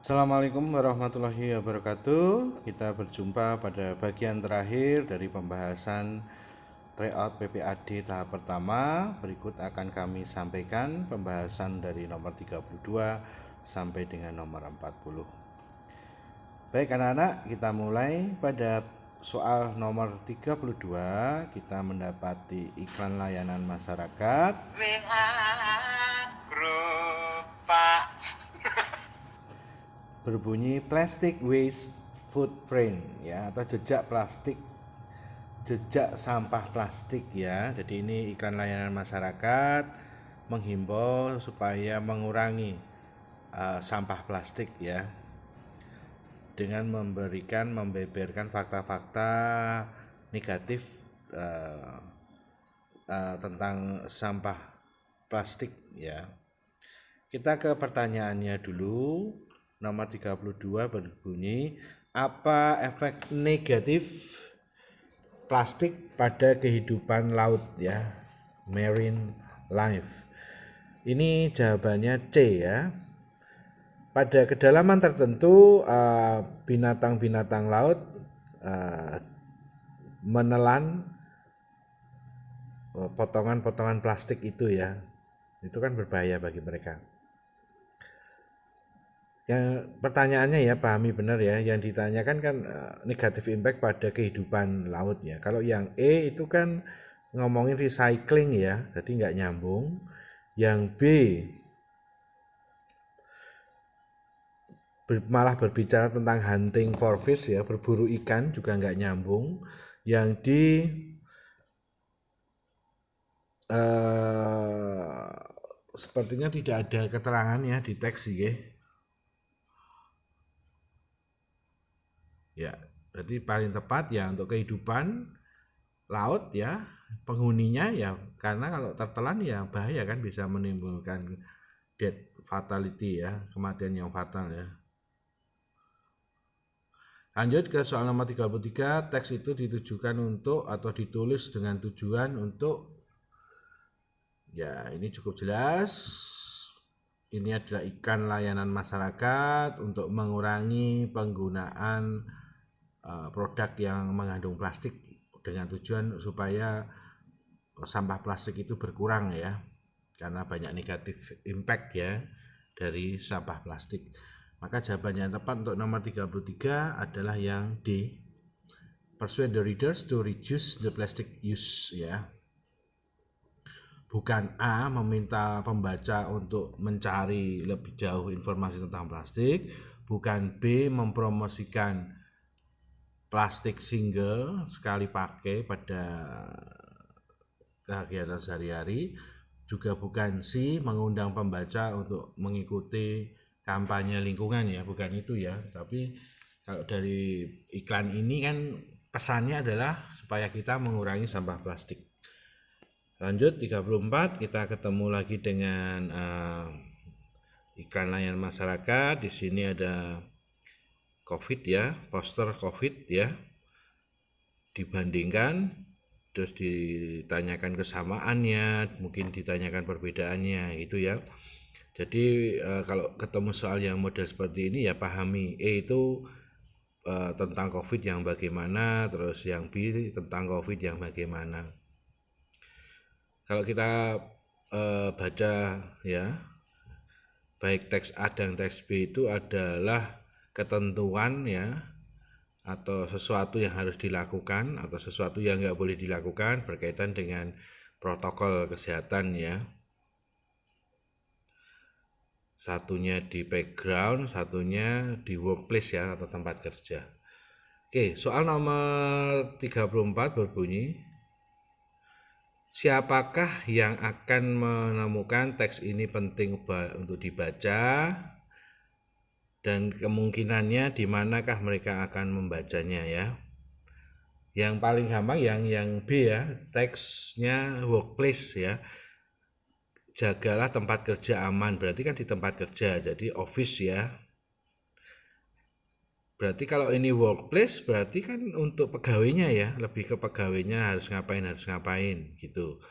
Assalamualaikum warahmatullahi wabarakatuh. Kita berjumpa pada bagian terakhir dari pembahasan tryout PPAD tahap pertama. Berikut akan kami sampaikan pembahasan dari nomor 32 sampai dengan nomor 40. Baik anak-anak, kita mulai pada soal nomor 32. Kita mendapati iklan layanan masyarakat WA grup Pak. berbunyi plastic waste footprint ya, atau jejak sampah plastik ya. Jadi ini iklan layanan masyarakat menghimbau supaya mengurangi sampah plastik ya, dengan membeberkan fakta-fakta negatif tentang sampah plastik ya. Kita ke pertanyaannya dulu. Nomor 32 berbunyi, apa efek negatif plastik pada kehidupan laut ya, marine life? Ini jawabannya C ya. Pada kedalaman tertentu binatang-binatang laut menelan potongan-potongan plastik itu ya. Itu kan berbahaya bagi mereka. Yang pertanyaannya ya, pahami benar ya, yang ditanyakan kan negatif impact pada kehidupan laut ya. Kalau yang E itu kan ngomongin recycling ya, jadi nggak nyambung. Yang B malah berbicara tentang hunting for fish ya, berburu ikan, juga nggak nyambung. Yang D sepertinya tidak ada keterangan ya di teks ya. Ya, jadi paling tepat ya untuk kehidupan laut ya, penghuninya ya, karena kalau tertelan ya bahaya kan, bisa menimbulkan death fatality ya, kematian yang fatal ya. Lanjut ke soal nomor 33, teks itu ditujukan untuk atau ditulis dengan tujuan untuk, ya ini cukup jelas. Ini adalah iklan layanan masyarakat untuk mengurangi penggunaan produk yang mengandung plastik, dengan tujuan supaya sampah plastik itu berkurang ya, karena banyak negatif impact ya dari sampah plastik. Maka jawaban yang tepat untuk nomor 33 adalah yang D, persuade the readers to reduce the plastic use ya. Bukan A, meminta pembaca untuk mencari lebih jauh informasi tentang plastik. Bukan B, mempromosikan plastik single sekali pakai pada kegiatan sehari-hari. Juga bukan C, mengundang pembaca untuk mengikuti kampanye lingkungan ya, bukan itu ya. Tapi kalau dari iklan ini kan pesannya adalah supaya kita mengurangi sampah plastik. Lanjut 34, kita ketemu lagi dengan iklan layanan masyarakat. Di sini ada COVID ya, poster COVID ya, dibandingkan, terus ditanyakan kesamaannya, mungkin ditanyakan perbedaannya itu ya. Jadi kalau ketemu soal yang model seperti ini ya pahami. E itu tentang COVID yang bagaimana, terus yang B tentang COVID yang bagaimana. Kalau kita baca ya, baik teks A dan teks B itu adalah ketentuan ya, atau sesuatu yang harus dilakukan atau sesuatu yang nggak boleh dilakukan berkaitan dengan protokol kesehatan ya. Satunya di background, satunya di workplace ya, atau tempat kerja. Oke, soal nomor 34 berbunyi, siapakah yang akan menemukan teks ini penting untuk dibaca, dan kemungkinannya di manakah mereka akan membacanya ya. Yang paling gampang yang B ya, teksnya workplace ya. Jagalah tempat kerja aman, berarti kan di tempat kerja, jadi office ya. Berarti kalau ini workplace berarti kan untuk pegawainya ya, lebih ke pegawainya harus ngapain gitu.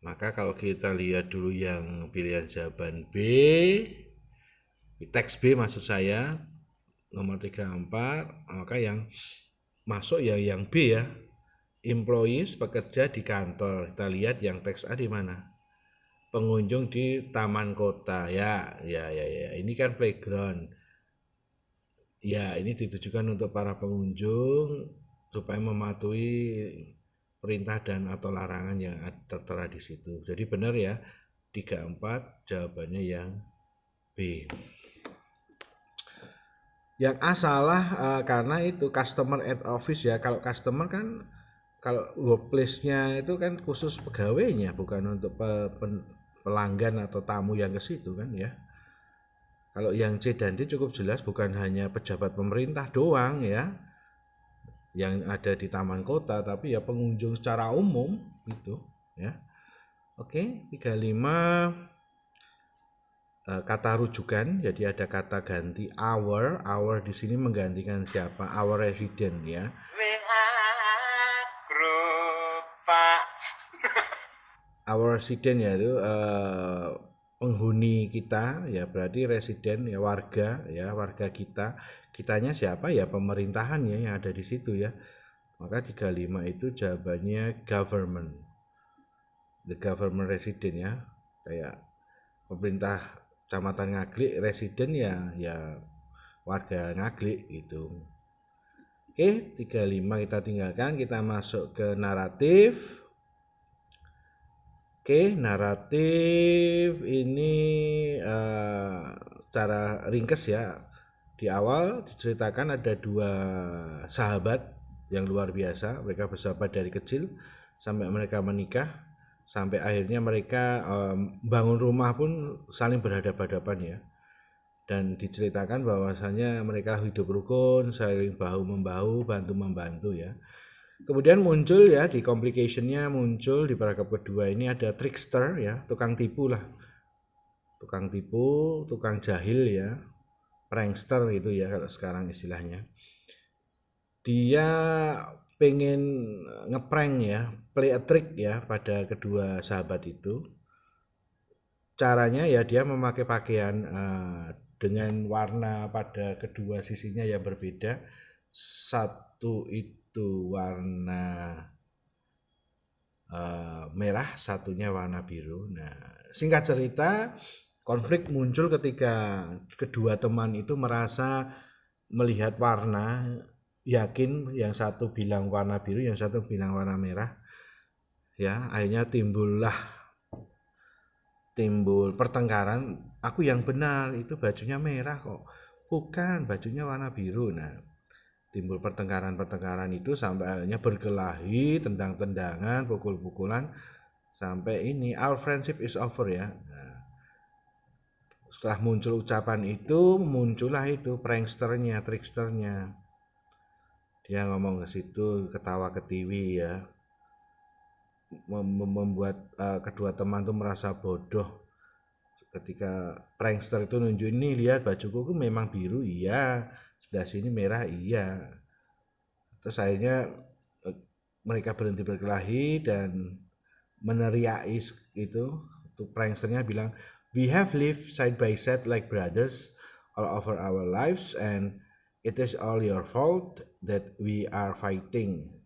Maka kalau kita lihat dulu yang pilihan jawaban B, Teks B maksud saya nomor 34, maka yang masuk ya yang B ya. Employees, pekerja di kantor. Kita lihat yang teks A di mana? Pengunjung di taman kota. Ya. Ini kan playground. Ya, ini ditujukan untuk para pengunjung supaya mematuhi perintah dan atau larangan yang tertera di situ. Jadi benar ya, 34 jawabannya yang B. Yang A salah karena itu customer at office ya. Kalau customer kan kalau workplace-nya itu kan khusus pegawainya, bukan untuk pelanggan atau tamu yang ke situ kan ya. Kalau yang C dan D cukup jelas, bukan hanya pejabat pemerintah doang ya yang ada di taman kota, tapi ya pengunjung secara umum gitu ya. Oke, 35 kata rujukan, jadi ada kata ganti our di sini menggantikan siapa? Our resident ya. Our resident ya itu penghuni kita ya, berarti resident ya, warga kita. Kitanya siapa ya? Pemerintahan ya yang ada di situ ya. Maka 35 itu jawabannya government. The government resident ya. Kayak pemerintah Kecamatan Ngaglik, resident ya warga Ngaglik gitu. Oke, 35 kita tinggalkan, kita masuk ke naratif. Oke, naratif ini secara ringkes ya. Di awal diceritakan ada dua sahabat yang luar biasa. Mereka bersahabat dari kecil sampai mereka menikah, sampai akhirnya mereka bangun rumah pun saling berhadapan-hadapan ya. Dan diceritakan bahwasanya mereka hidup rukun, saling bahu-membahu, bantu-membantu ya. Kemudian muncul ya di complication-nya, muncul di paragraf kedua ini ada trickster ya, tukang tipu lah. Tukang tipu, tukang jahil ya, prankster gitu ya kalau sekarang istilahnya. Dia pengen ngeprank ya, play a trick ya pada kedua sahabat itu. Caranya ya dia memakai pakaian dengan warna pada kedua sisinya yang berbeda. Satu itu warna merah, satunya warna biru. Nah, singkat cerita, konflik muncul ketika kedua teman itu merasa melihat warna, yakin yang satu bilang warna biru, yang satu bilang warna merah. Ya, akhirnya timbul pertengkaran. Aku yang benar, itu bajunya merah kok. Bukan, bajunya warna biru. Nah, timbul pertengkaran itu sampai akhirnya berkelahi, tendang-tendangan, pukul-pukulan, sampai ini our friendship is over ya. Nah, setelah muncul ucapan itu, muncullah itu pranksternya, tricksternya. Dia ngomong ke situ, ketawa ketiwi ya, membuat kedua teman tuh merasa bodoh. Ketika prankster itu nunjuk, ini lihat bajuku memang biru, iya, sebelah sini merah, iya. Terus akhirnya mereka berhenti berkelahi dan meneriaki itu. Tuh pranksternya bilang, we have lived side by side like brothers all over our lives and it is all your fault that we are fighting.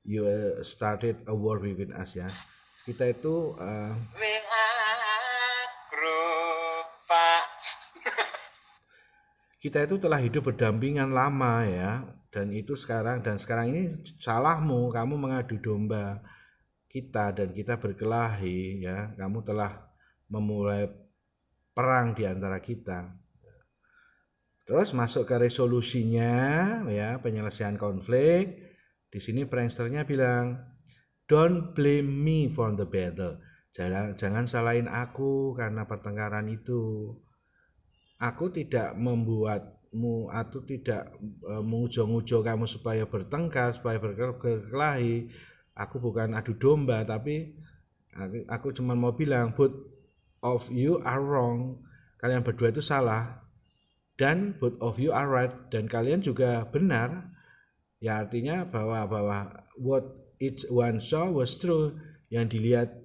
You started a war between us ya. Kita itu kita itu telah hidup berdampingan lama ya, dan sekarang ini salahmu, kamu mengadu domba kita dan kita berkelahi ya, kamu telah memulai perang di antara kita. Terus masuk ke resolusinya ya, penyelesaian konflik. Di sini pranksternya bilang, don't blame me for the battle. Jangan salahin aku karena pertengkaran itu. Aku tidak membuatmu atau tidak mengujo-ngujo kamu supaya bertengkar, supaya berkelahi. Aku bukan adu domba, tapi aku cuma mau bilang both of you are wrong. Kalian berdua itu salah. Dan both of you are right, dan kalian juga benar. Ya artinya bahwa what each one saw was true. Yang dilihat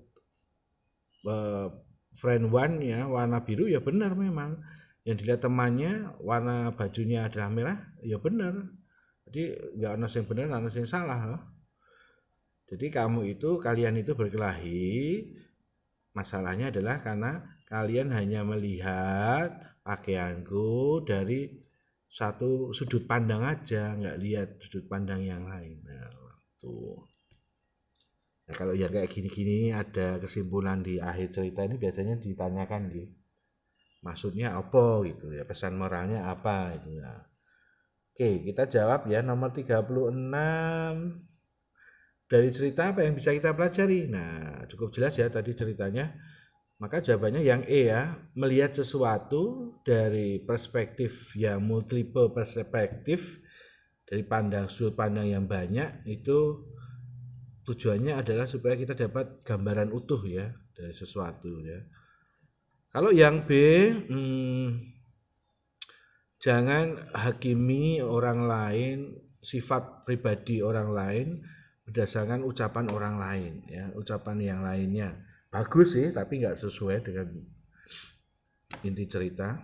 friend one ya warna biru ya benar memang. yang dilihat temannya warna bajunya adalah merah, ya benar. Jadi nggak ada yang benar, ada yang salah loh. Jadi kalian itu berkelahi, masalahnya adalah karena kalian hanya melihat pakaianku dari satu sudut pandang aja, nggak lihat sudut pandang yang lain. Nah, tuh. Nah, kalau yang kayak gini-gini ada kesimpulan di akhir cerita ini biasanya ditanyakan di maksudnya apa gitu ya, pesan moralnya apa itu ya. Oke, kita jawab ya nomor 36. Dari cerita apa yang bisa kita pelajari? Nah, cukup jelas ya tadi ceritanya. Maka jawabannya yang E ya, melihat sesuatu dari perspektif yang multiple perspektif, dari sudut pandang yang banyak, itu tujuannya adalah supaya kita dapat gambaran utuh ya dari sesuatu ya. Kalau yang B, jangan hakimi orang lain, sifat pribadi orang lain berdasarkan ucapan orang lain ya, ucapan yang lainnya. Bagus sih, tapi nggak sesuai dengan inti cerita.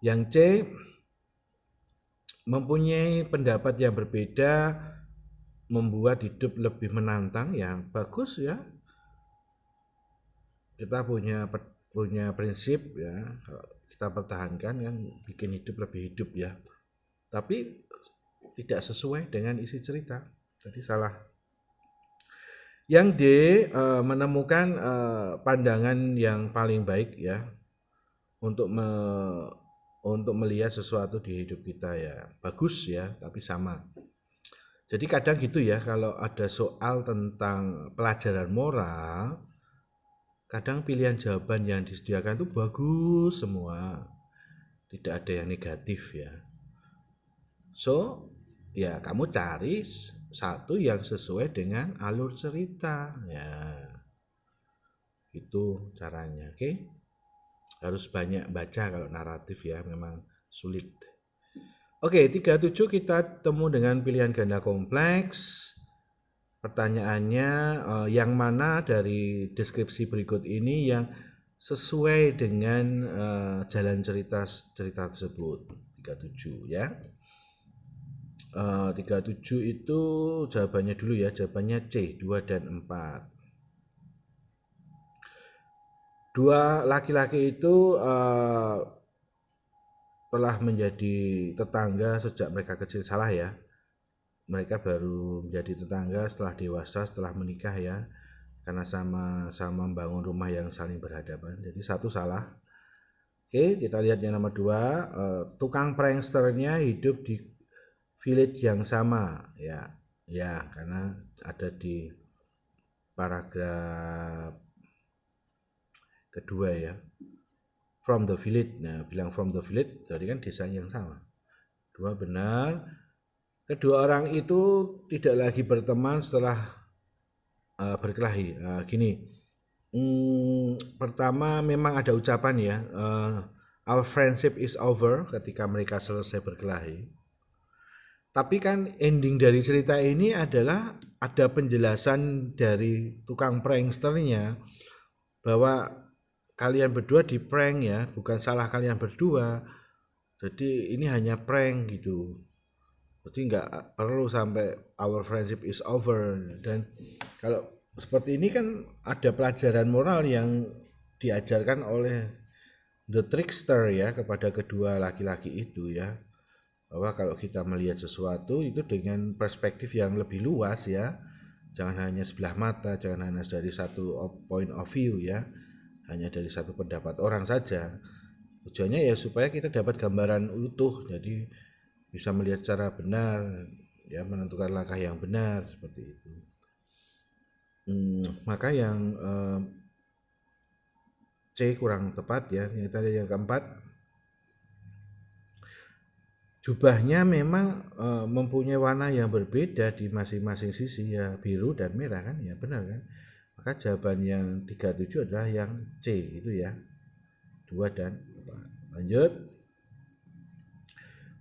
Yang C, mempunyai pendapat yang berbeda membuat hidup lebih menantang, ya bagus ya. Kita punya prinsip ya, kita pertahankan kan, bikin hidup lebih hidup ya. Tapi tidak sesuai dengan isi cerita, jadi salah. Yang D, menemukan pandangan yang paling baik ya untuk melihat sesuatu di hidup kita ya, bagus ya, tapi sama. Jadi kadang gitu ya, kalau ada soal tentang pelajaran moral, kadang pilihan jawaban yang disediakan itu bagus semua, tidak ada yang negatif ya. So ya kamu cari satu yang sesuai dengan alur cerita ya, itu caranya. Oke, harus banyak baca kalau naratif ya, memang sulit. Oke, 37 kita temu dengan pilihan ganda kompleks. Pertanyaannya, yang mana dari deskripsi berikut ini yang sesuai dengan jalan cerita tersebut? 37 ya. 37 itu jawabannya dulu ya, jawabannya C, 2 dan 4. Dua laki-laki itu telah menjadi tetangga sejak mereka kecil, salah ya. Mereka baru menjadi tetangga setelah dewasa, setelah menikah ya, karena sama-sama membangun rumah yang saling berhadapan. Jadi satu salah. Oke, kita lihat yang nomor 2. Tukang pranksternya hidup di village yang sama ya, karena ada di paragraf kedua ya, from the village. Nah, bilang from the village jadi kan desa yang sama. Dua benar. Kedua orang itu tidak lagi berteman setelah berkelahi. Gini, pertama memang ada ucapan ya, our friendship is over ketika mereka selesai berkelahi. Tapi kan ending dari cerita ini adalah ada penjelasan dari tukang pranksternya bahwa kalian berdua di prank ya, bukan salah kalian berdua. Jadi ini hanya prank gitu. Jadi nggak perlu sampai our friendship is over. Dan kalau seperti ini kan ada pelajaran moral yang diajarkan oleh the trickster ya kepada kedua laki-laki itu ya, bahwa kalau kita melihat sesuatu itu dengan perspektif yang lebih luas ya, jangan hanya sebelah mata, jangan hanya dari satu point of view ya, hanya dari satu pendapat orang saja. Tujuannya ya supaya kita dapat gambaran utuh, jadi bisa melihat secara benar ya, menentukan langkah yang benar seperti itu. Maka yang C kurang tepat ya. Yang tadi yang keempat, jubahnya memang mempunyai warna yang berbeda di masing-masing sisi ya, biru dan merah kan ya, benar kan. Maka jawaban yang 37 adalah yang C itu ya, 2 dan 4. Lanjut,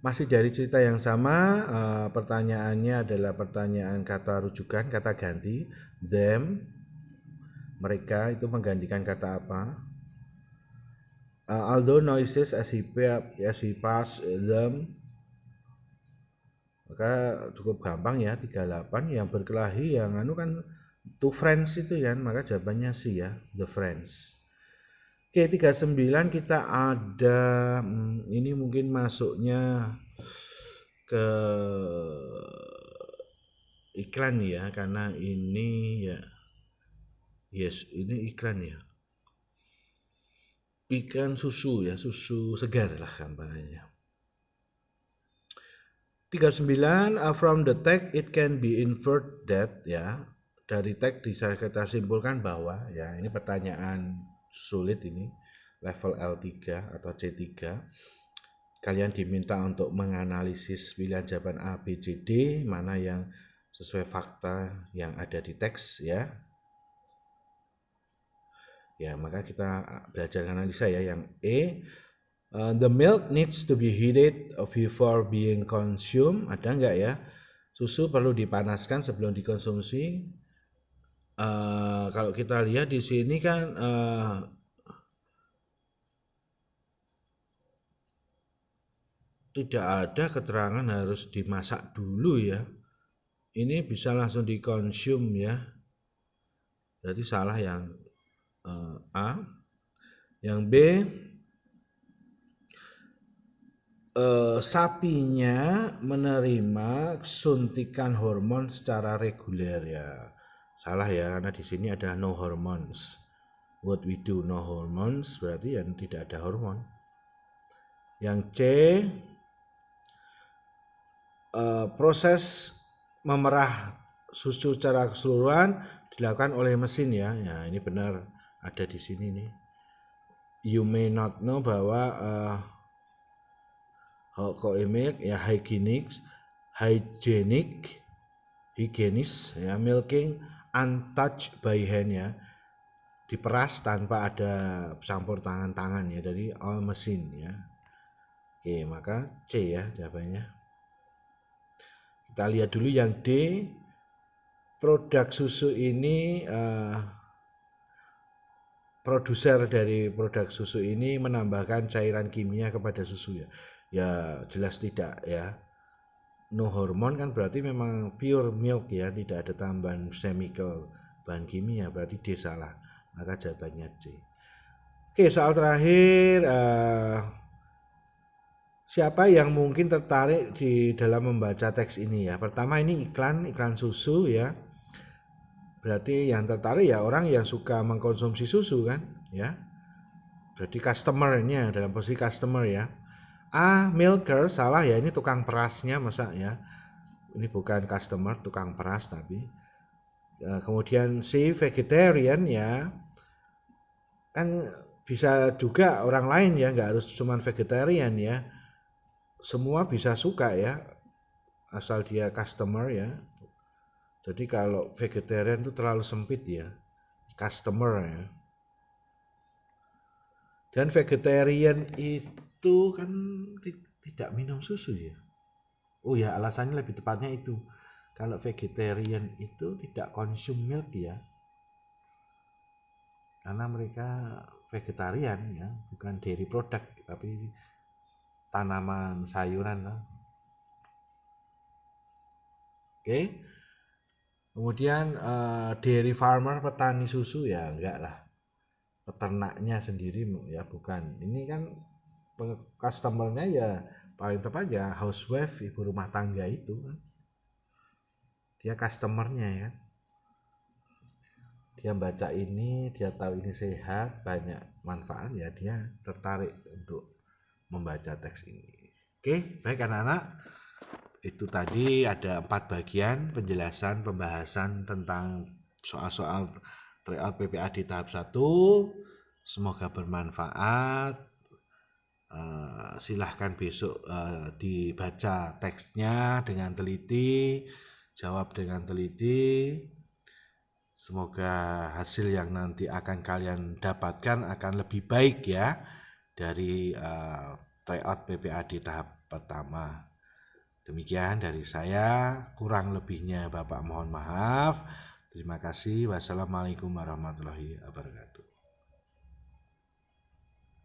masih dari cerita yang sama. Pertanyaannya adalah pertanyaan kata rujukan, kata ganti. Them, mereka itu menggantikan kata apa? Although noises as he passed them, maka cukup gampang ya 38 yang berkelahi yang kan two friends itu kan, maka jawabannya C ya, the friends. Oke, 39 kita ada ini mungkin masuknya ke iklan ya, karena ini ya yes, ini iklan ya. Iklan susu ya, susu segar lah gambarnya. 39 from the text it can be inferred that ya, dari teks bisa kita simpulkan bahwa ya, ini pertanyaan sulit ini level L3 atau C3. Kalian diminta untuk menganalisis pilihan jawaban A, B, C, D mana yang sesuai fakta yang ada di teks ya. Ya, maka kita belajar analisa ya. Yang E, the milk needs to be heated before being consumed. Ada enggak ya? Susu perlu dipanaskan sebelum dikonsumsi. Kalau kita lihat di sini kan tidak ada keterangan harus dimasak dulu ya. Ini bisa langsung dikonsum ya. Berarti salah yang A. Yang B, sapinya menerima suntikan hormon secara reguler ya. Salah ya, karena di sini ada no hormones. What we do no hormones berarti yang tidak ada hormon. Yang C, proses memerah susu secara keseluruhan dilakukan oleh mesin ya. Ya, ini benar ada di sini nih. You may not know bahwa milk ya hygienis ya, milking untouched by hand ya, diperas tanpa ada campur tangan ya, dari all mesin ya. Oke, maka C ya jawabannya. Kita lihat dulu yang D, produk susu ini produser dari produk susu ini menambahkan cairan kimia kepada susu ya. Ya jelas tidak ya. No hormon kan berarti memang pure milk ya, tidak ada tambahan chemical, bahan kimia, berarti D salah. Maka jawabannya C. Oke, soal terakhir, siapa yang mungkin tertarik di dalam membaca teks ini ya? Pertama ini iklan susu ya. Berarti yang tertarik ya orang yang suka mengkonsumsi susu kan ya. Jadi customer-nya, dalam posisi customer ya. A, milker, salah ya, ini tukang perasnya masa ya. Ini bukan customer, tukang peras tapi. Kemudian C, vegetarian ya. Kan bisa juga orang lain ya, nggak harus cuma vegetarian ya. Semua bisa suka ya, asal dia customer ya. Jadi kalau vegetarian itu terlalu sempit ya, customer ya. Dan vegetarian itu kan tidak minum susu ya. Oh ya, alasannya lebih tepatnya itu. Kalau vegetarian itu tidak konsum milk ya. Karena mereka vegetarian ya, bukan dairy product tapi tanaman sayuran. Oke. Kemudian dairy farmer, petani susu ya enggak lah, peternaknya sendiri ya, bukan. Ini kan customernya ya paling tepat ya housewife, ibu rumah tangga itu kan, dia customernya ya. Dia baca ini, dia tahu ini sehat, banyak manfaat ya, dia tertarik untuk membaca teks ini. Oke, baik anak-anak. Itu tadi ada 4 bagian penjelasan pembahasan tentang soal-soal tryout PPAD tahap 1. Semoga bermanfaat. Silahkan besok dibaca teksnya dengan teliti, jawab dengan teliti. Semoga hasil yang nanti akan kalian dapatkan akan lebih baik ya dari tryout PPAD tahap pertama. Demikian dari saya, kurang lebihnya Bapak mohon maaf. Terima kasih. Wassalamualaikum warahmatullahi wabarakatuh.